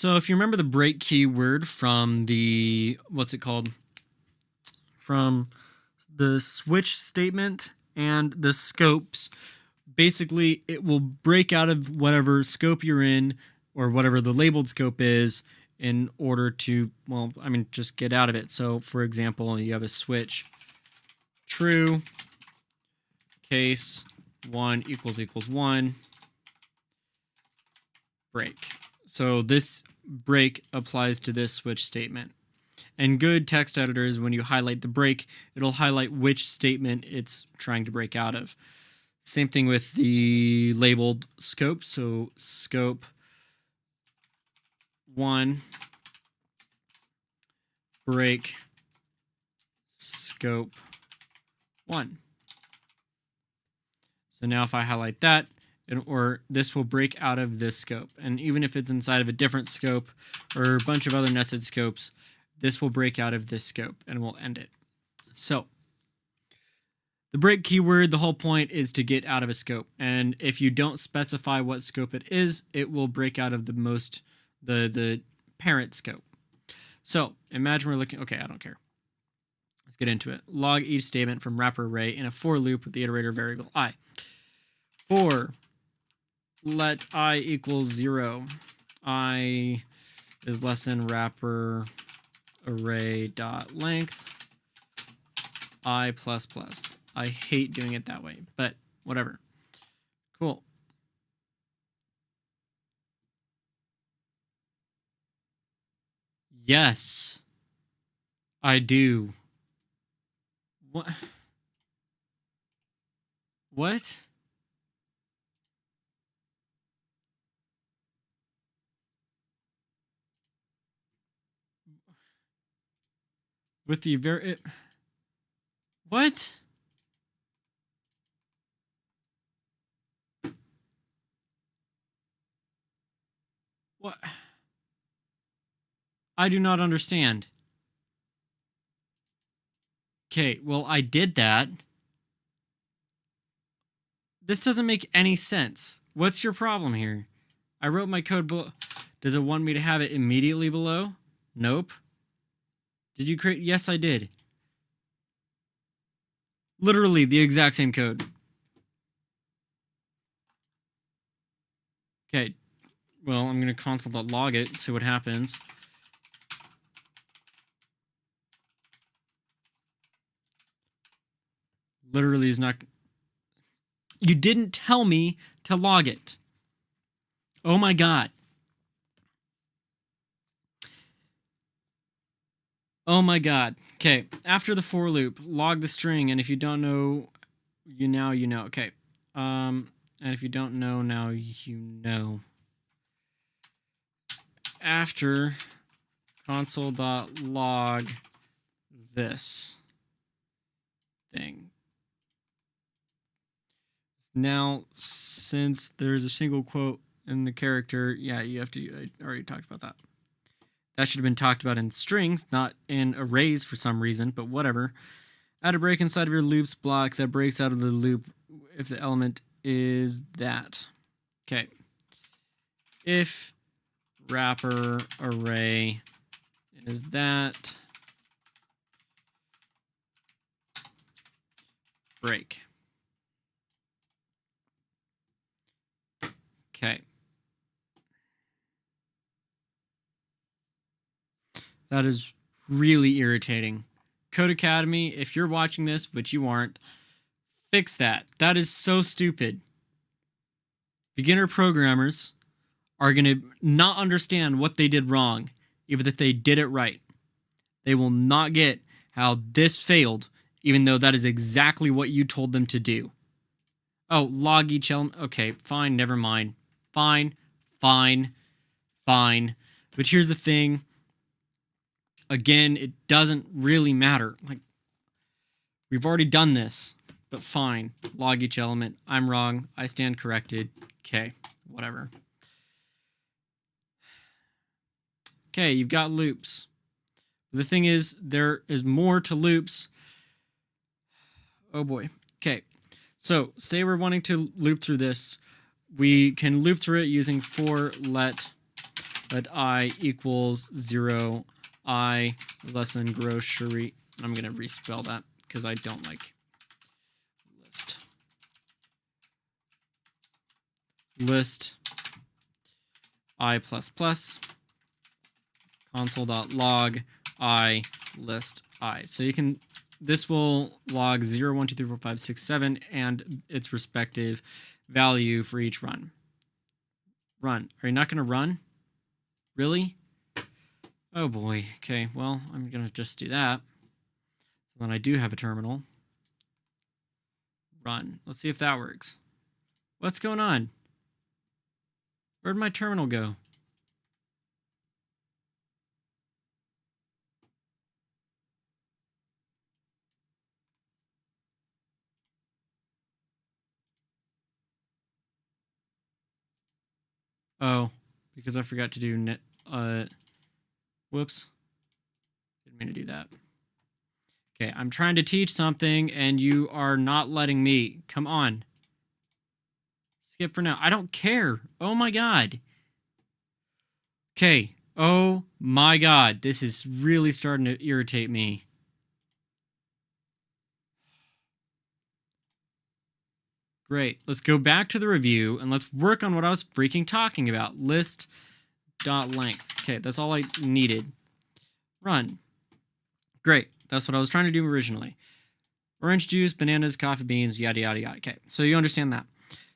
So if you remember the break keyword from the, what's it called? From the switch statement and the scopes, basically it will break out of whatever scope you're in or whatever the labeled scope is in order to, well, I mean, just get out of it. So for example, you have a switch true case 1 equals 1 break. So this break applies to this switch statement. And good text editors, when you highlight the break, it'll highlight which statement it's trying to break out of. Same thing with the labeled scope. So scope 1 break scope 1. So now if I highlight that, or this will break out of this scope. And even if it's inside of a different scope or a bunch of other nested scopes, this will break out of this scope and we'll end it. So the break keyword, the whole point is to get out of a scope. And if you don't specify what scope it is, it will break out of the parent scope. So imagine we're looking, okay, I don't care. Let's get into it. Log each statement from wrapper array in a for loop with the iterator variable I. For let I equals 0, I is less than wrapper array dot length I plus plus. I hate doing it that way, but whatever. Cool. Yes, I do. What? What? With the very... What? What? I do not understand. Okay, well, I did that. This doesn't make any sense. What's your problem here? I wrote my code below. Does it want me to have it immediately below? Nope. Did you create? Yes, I did. Literally the exact same code. Okay. Well, I'm going to console.log it, see what happens. Literally is not... You didn't tell me to log it. Oh my god. Oh my god. Okay, after the for loop, log the string, and if you don't know, you know. Okay. And if you don't know now, you know. After console.log this thing. Now, since there's a single quote in the character, yeah, you have to, I already talked about that. That should have been talked about in strings, not in arrays for some reason, but whatever. Add a break inside of your loops block that breaks out of the loop if the element is that. Okay. If wrapper array is that, break. Okay. That is really irritating. Code Academy, if you're watching this, but you aren't, fix that. That is so stupid. Beginner programmers are going to not understand what they did wrong, even if they did it right. They will not get how this failed, even though that is exactly what you told them to do. Oh, log each element. Okay, fine, never mind. Fine. But here's the thing. Again, it doesn't really matter. Like, we've already done this, but fine. Log each element. I'm wrong. I stand corrected. Okay, whatever. Okay, you've got loops. The thing is, there is more to loops. Oh boy. Okay, so say we're wanting to loop through this. We can loop through it using for let let I equals 0, I is less than grocery. I'm going to respell that because I don't like list. List I plus plus console.log I list I. So you can, this will log 0, 1, 2, 3, 4, 5, 6, 7 and its respective value for each run. Run. Are you not going to run? Really? Oh boy. Okay, well, I'm going to just do that. So then I do have a terminal. Run. Let's see if that works. What's going on? Where'd my terminal go? Oh, because I forgot to do net. Whoops. Didn't mean to do that. Okay, I'm trying to teach something and you are not letting me. Come on. Skip for now. I don't care. Oh my god. Okay. Oh my god. This is really starting to irritate me. Great. Let's go back to the review and let's work on what I was freaking talking about. List.length. Okay, that's all I needed. Run. Great. That's what I was trying to do originally. Orange juice, bananas, coffee beans, yada, yada, yada. Okay, so you understand that.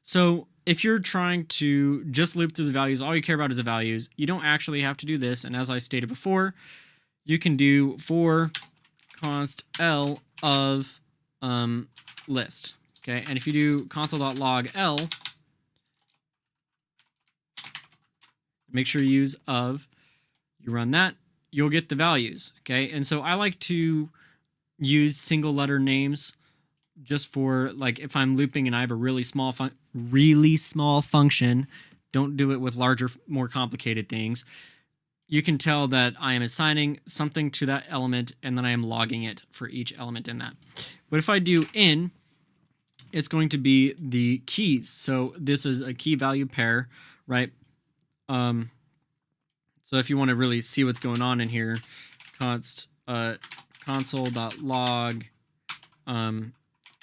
So if you're trying to just loop through the values, all you care about is the values, you don't actually have to do this. And as I stated before, you can do for const L of list. Okay, and if you do console.log L, make sure you use of, you run that, you'll get the values. Okay, and so I like to use single letter names just for, like, if I'm looping and I have a really small function, don't do it with larger, more complicated things. You can tell that I am assigning something to that element and then I am logging it for each element in that. But if I do in, it's going to be the keys. So this is a key value pair, right? So if you want to really see what's going on in here, console.log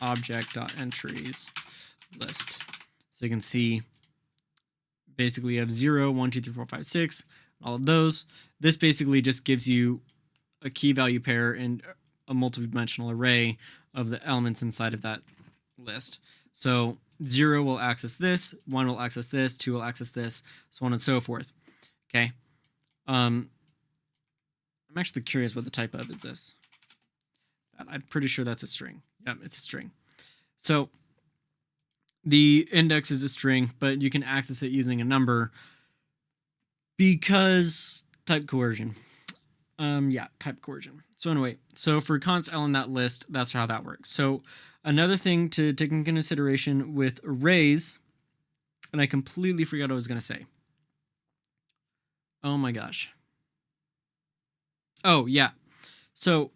object.entries list. So you can see basically you have 0, 1, 2, 3, 4, 5, 6, all of those. This basically just gives you a key value pair and a multidimensional array of the elements inside of that list. So 0 will access this, 1 will access this, 2 will access this, so on and so forth. Okay. I'm actually curious what the type of is this. I'm pretty sure that's a string. Yep, it's a string. So the index is a string, but you can access it using a number because type coercion. Yeah, type coercion. So anyway, so for const L in that list, that's how that works. So another thing to take into consideration with arrays, and I completely forgot what I was going to say. Oh my gosh. Oh, yeah. So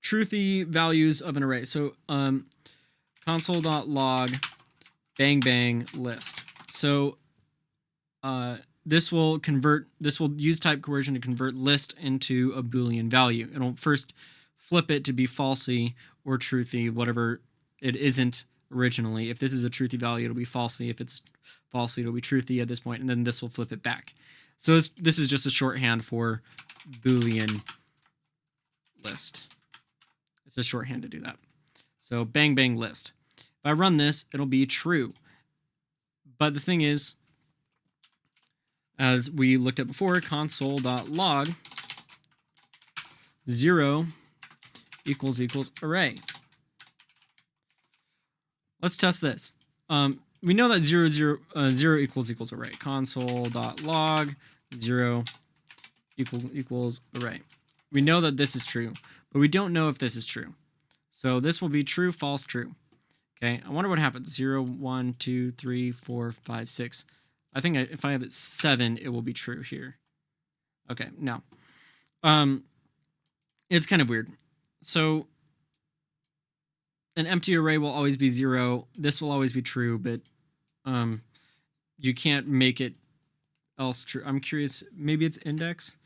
truthy values of an array. So console.log bang bang list. So this will use type coercion to convert list into a Boolean value. It'll first flip it to be falsy or truthy, whatever it isn't originally. If this is a truthy value, it'll be falsy. If it's falsy, it'll be truthy at this point, and then this will flip it back. So this is just a shorthand for Boolean list. It's a shorthand to do that. So bang bang list. If I run this, it'll be true. But the thing is, as we looked at before, console.log 0 equals array. Let's test this. We know that 0 equals array. Console.log 0 equals array. We know that this is true, but we don't know if this is true. So this will be true, false, true. Okay, I wonder what happens. 0, 1, 2, 3, 4, 5, 6. I think if I have it 7, it will be true here. Okay, no. It's kind of weird. So an empty array will always be 0. This will always be true, but you can't make it else true? I'm curious. Maybe it's index,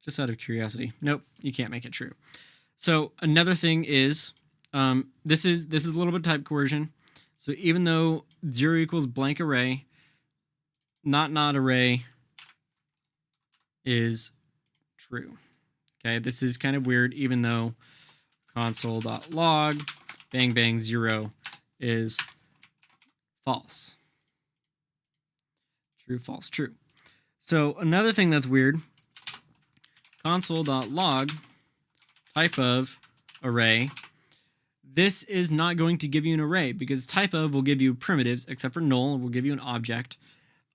just out of curiosity. Nope, you can't make it true. So another thing is, this is a little bit of type coercion. So even though 0 equals blank array, not array is true. Okay, this is kind of weird, even though console.log bang bang 0 is false. True, false, true. So another thing that's weird, console.log type of array, this is not going to give you an array because type of will give you primitives, except for null, will give you an object.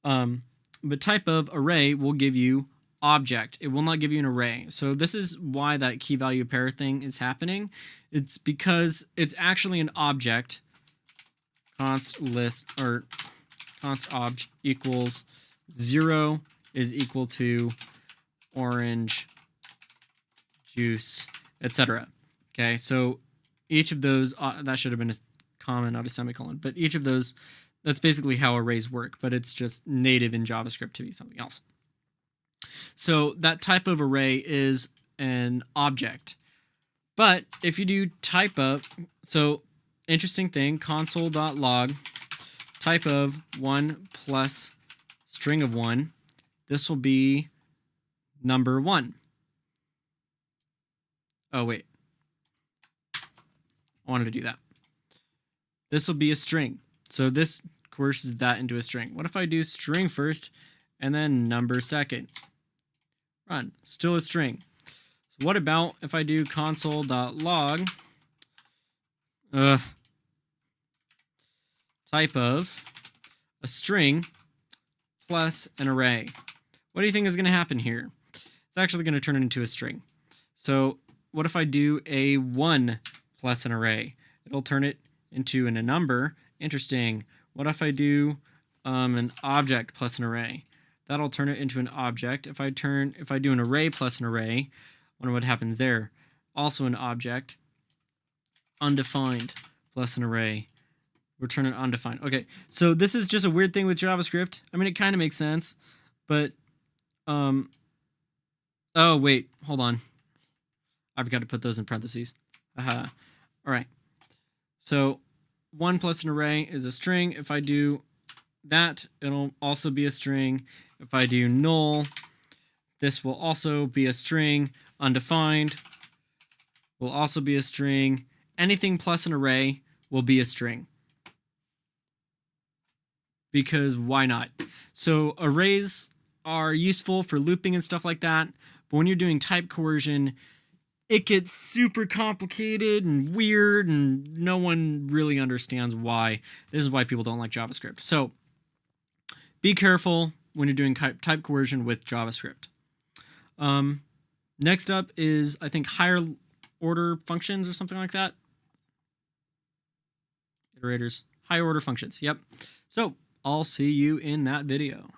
But type of array will give you object. It will not give you an array. So this is why that key value pair thing is happening. It's because it's actually an object. Const list or const obj equals 0 is equal to orange juice, etc. Okay, so each of those, that should have been a comma, not a semicolon, but each of those, that's basically how arrays work, but it's just native in JavaScript to be something else. So that type of array is an object. But if you do type of, so interesting thing, console.log type of 1 plus string of 1, this will be number 1. Oh, wait. I wanted to do that. This will be a string. So this coerces that into a string. What if I do string first and then number second? Run. Still a string. So what about if I do console.log type of a string plus an array? What do you think is going to happen here? It's actually going to turn it into a string. So what if I do a 1 plus an array? It'll turn it into a number. Interesting. What if I do an object plus an array? That'll turn it into an object. If I do an array plus an array, wonder what happens there. Also an object. Undefined plus an array. Return an undefined. Okay, so this is just a weird thing with JavaScript. I mean, it kind of makes sense, but oh wait, hold on. I forgot to put those in parentheses. All right. So 1 plus an array is a string. If I do that, it'll also be a string. If I do null, this will also be a string. Undefined will also be a string. Anything plus an array will be a string. Because why not? So arrays are useful for looping and stuff like that. But when you're doing type coercion, it gets super complicated and weird, and no one really understands why. This is why people don't like JavaScript. So be careful when you're doing type coercion with JavaScript. Next up is, I think, higher order functions or something like that. Iterators. Higher order functions. Yep. So I'll see you in that video.